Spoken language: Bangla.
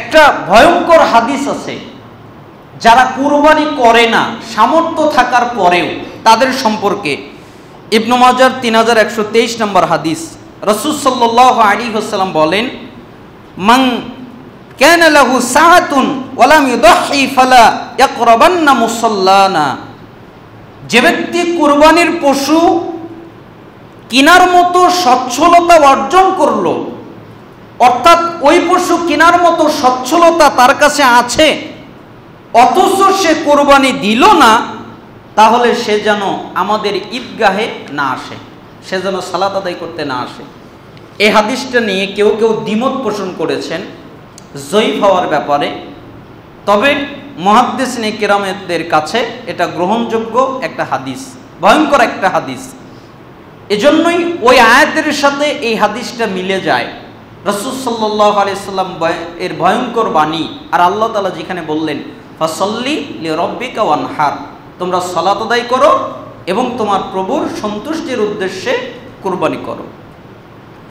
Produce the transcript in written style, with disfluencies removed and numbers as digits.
একটা ভয়ঙ্কর হাদিস আছে, যারা কুরবানি করে না সামর্থ্য থাকার পরেও তাদের সম্পর্কে। ইবনে মাজার 3123 নম্বর হাদিস, রাসূল সাল্লাল্লাহু আলাইহি ওয়াসাল্লাম বলেন, মান কানা লাহু সাআতুন ওয়া লাম ইউদহি ফালা ইয়াকরাবান্না মুসাল্লানা। যে ব্যক্তি কুরবানির পশু কেনার মতো সচ্ছলতা অর্জন করলো, অর্থাৎ ওই পশু কেনার মতো সচ্ছলতা তার কাছে আছে, অথচ সে কোরবানি দিল না, তাহলে সে যেন আমাদের ঈদগাহে না আসে, সে যেন সালাত আদায় করতে না আসে। এই হাদিসটা নিয়ে কেউ কেউ দ্বিমত পোষণ করেছেন জয়ীফ হওয়ার ব্যাপারে, তবে মুহাদ্দিসিনে কিরামদের কাছে এটা গ্রহণযোগ্য একটা হাদিস, ভয়ঙ্কর একটা হাদিস। এজন্যই ওই আয়াতের সাথে এই হাদিসটা মিলে যায়। রাসূল সাল্লাল্লাহু আলাইহি সাল্লাম এর ভয়ঙ্কর বাণী, আর আল্লাহ তাআলা যেখানে বললেন ফাসাল্লি লিরাব্বিকা ওয়ানহার, তোমরা সালাত আদায় করো এবং তোমার প্রভুর সন্তুষ্টির উদ্দেশ্যে কুরবানি করো।